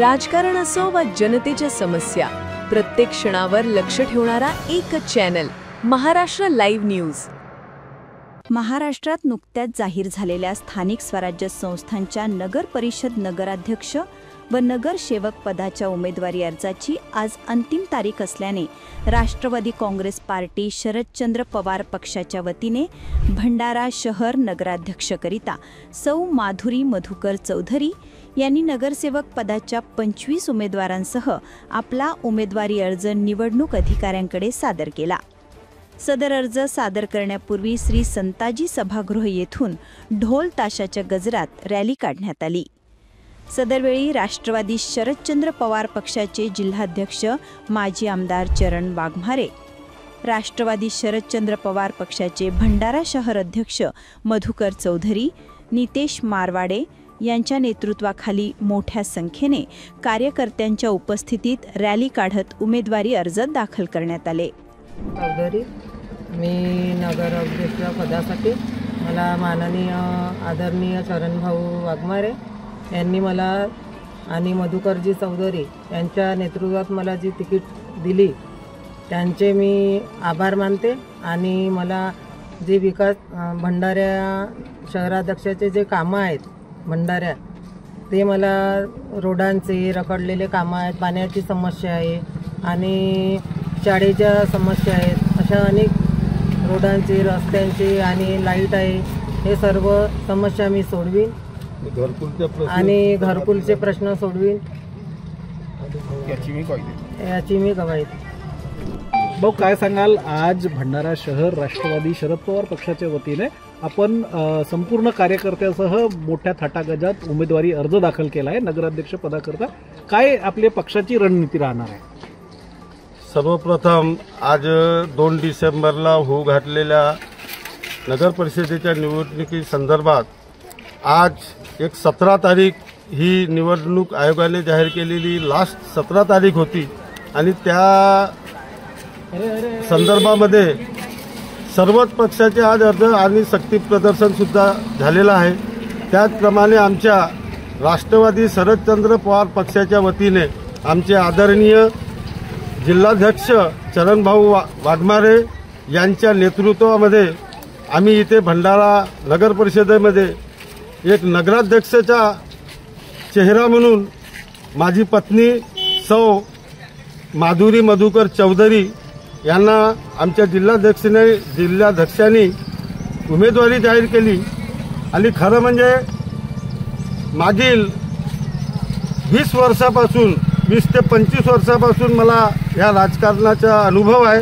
राजकारण असो वा जनतेच्या समस्या, प्रत्येक क्षणावर लक्ष ठेवणारा एकच चॅनल, महाराष्ट्र लाईव्ह न्यूज. महाराष्ट्रात नुकत्याच जाहीर झालेल्या स्थानिक स्वराज्य संस्थांच्या नगर परिषद नगराध्यक्ष व नगरसेवक पदाच्या उमेदवारी अर्जाची आज अंतिम तारीख असल्याने राष्ट्रवादी काँग्रेस पार्टी शरदचंद्र पवार पक्षाच्या वतीने भंडारा शहर नगराध्यक्षकरिता सौ माधुरी मधुकर चौधरी यांनी नगरसेवक पदाच्या 25 उमेदवारांसह आपला उमेदवारी अर्ज निवडणूक अधिकाऱ्यांकडे सादर केला. सदर अर्ज सादर करण्यापूर्वी श्री संताजी सभागृह येथून ढोल ताशाच्या गजरात रॅली काढण्यात आली. सदरवेळी राष्ट्रवादी शरदचंद्र पवार पक्षाचे जिल्हाध्यक्ष माजी आमदार चरण वाघमारे, राष्ट्रवादी शरदचंद्र पवार पक्षाचे भंडारा शहर अध्यक्ष मधुकर चौधरी, नितेश मारवाडे यांच्या नेतृत्वाखाली मोठ्या संख्येने कार्यकर्त्यांच्या उपस्थितीत रॅली काढत उमेदवारी अर्ज दाखल करण्यात आले. चौधरी, मी नगराध्यक्ष पदासाठी मला माननीय आदरणीय चरणभाऊ वाघमारे यांनी मला आणि मधुकरजी चौधरी यांच्या नेतृत्वात मला जी तिकीट दिली त्यांचे मी आभार मानते. आणि मला जे विकास भंडाऱ्या शहराध्यक्षाचे जे कामं आहेत भंडाऱ्यात, ते मला रोडांचे रखडलेले कामं आहेत, पाण्याची समस्या आहे आणि शाळेच्या समस्या आहेत, अशा अनेक रोडांचे, रस्त्यांचे आणि लाईट आहे, हे सर्व समस्या मी सोडवीन आणि घरकुलचे प्रश्न सोडवीन याची मी गवाही देते. भाऊ, काय सांगाल, आज भंडारा शहर राष्ट्रवादी शरद पवार पक्षाच्या वतीने आपण संपूर्ण कार्यकर्त्यासह मोठ्या थाटागजात उमेदवारी अर्ज दाखल केला आहे नगराध्यक्ष पदाकरता. काय आपल्या पक्षाची रणनीती राहणार आहे? सर्वप्रथम आज 2 डिसेंबरला होऊ घातलेल्या नगर परिषदेच्या निवडणुकी संदर्भात आज एक 17 तारीख ही निवडणूक आयोगाने जाहीर केलेली लास्ट 17 तारीख होती आणि त्या संदर्भामध्ये सर्वच पक्षाचे आज अर्ज आणि शक्ती प्रदर्शन सुद्धा झालेलं आहे. त्याचप्रमाणे आमच्या राष्ट्रवादी शरदचंद्र पवार पक्षाच्या वतीने आमचे आदरणीय जिल्हाध्यक्ष चरणभाऊ वाघमारे यांच्या नेतृत्वामध्ये आम्ही इथे भंडारा नगर परिषदेमध्ये एक नगराध्यक्षाचा चेहरा म्हणून माझी पत्नी सौ माधुरी मधुकर चौधरी यांना आमच्या जिल्हाध्यक्षांनी उमेदवारी जाहीर केली. आणि खरं म्हणजे मागील 20 वर्षापासून 20 ते 25 वर्षापासून मला या राजकारणाचा अनुभव आहे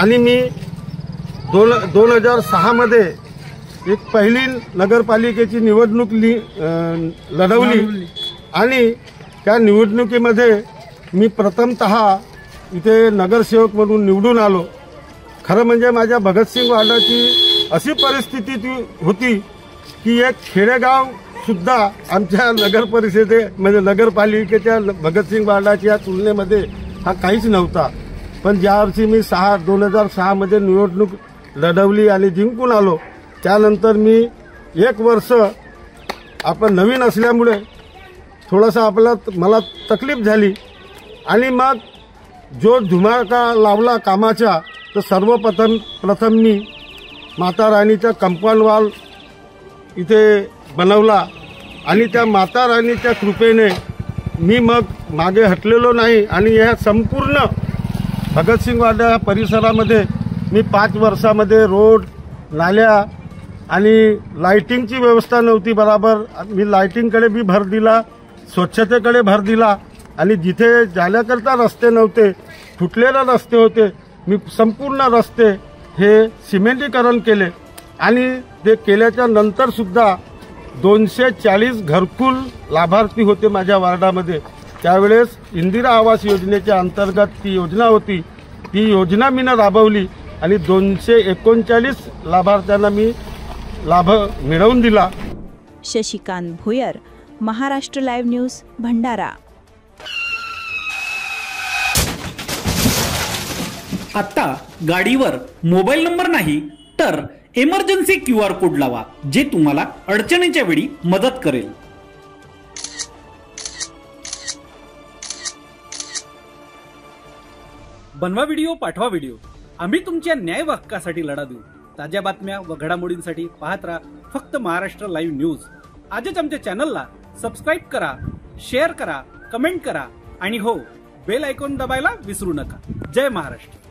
आणि मी 2006 एक पहिली नगरपालिकेची निवडणूक लढवली आणि त्या निवडणुकीमध्ये मी प्रथमतः इथे नगरसेवक म्हणून निवडून आलो. खरं म्हणजे माझ्या भगतसिंग वार्डाची अशी परिस्थिती होती की एक खेडेगाव सुद्धा आमच्या नगर परिषदेमध्ये नगरपालिकेच्या भगतसिंग वार्डाच्या तुलनेमध्ये हा काहीच नव्हता. पण ज्यावर्षी मी 2006 निवडणूक लढवली आणि जिंकून आलो, त्यानंतर मी 1 वर्ष आपण नवीन असल्यामुळे थोडासा मला तकलीफ झाली आणि मग जो धुमाका लावला कामाचा, तर सर्वप्रथम मी माता राणीचा कंपाऊंड वॉल इथे बनवला आणि त्या माता राणीच्या कृपेने मी मग मागे हटलेलो नाही आणि या संपूर्ण भगतसिंग वार्डा परिसरामध्ये मी 5 वर्षामध्ये रोड, नाल्या आणि लाईटिंगची व्यवस्था नव्हती बरोबर, मी लाईटिंगकडे बी भर दिला, स्वच्छतेकडे भर दिला आणि जिथे जाण्याकरता रस्ते नव्हते, फुटलेले रस्ते होते, मी संपूर्ण रस्ते हे सिमेंटीकरण केले. आणि ते केल्याच्या नंतर सुद्धा 240 घरकुल लाभार्थी होते माझ्या वार्डामध्ये. त्यावेळेस इंदिरा आवास योजनेच्या अंतर्गत ती योजना होती, ती योजना मी राबवली आणि 239 लाभार्थ्यांना मी लाभ मिळवून दिला. Shashikant Bhoyar, Maharashtra live news, Bhandara. आता गाडीवर मोबाईल नंबर नाही तर इमर्जन्सी QR कोड लावा, जे तुम्हाला अडचणीच्या वेळी मदत करेल. बनवा व्हिडिओ, पाठवा व्हिडिओ. आम्ही तुमच्या न्याय हक्कासाठी लढा देऊ. ताज्या बातम्या व घडामोडींसाठी पाहत राहा फक्त महाराष्ट्र लाईव्ह न्यूज. आजच आमच्या चॅनलला सबस्क्राईब करा, शेअर करा, कमेंट करा आणि हो, बेल आयकॉन दबायला विसरू नका. जय महाराष्ट्र.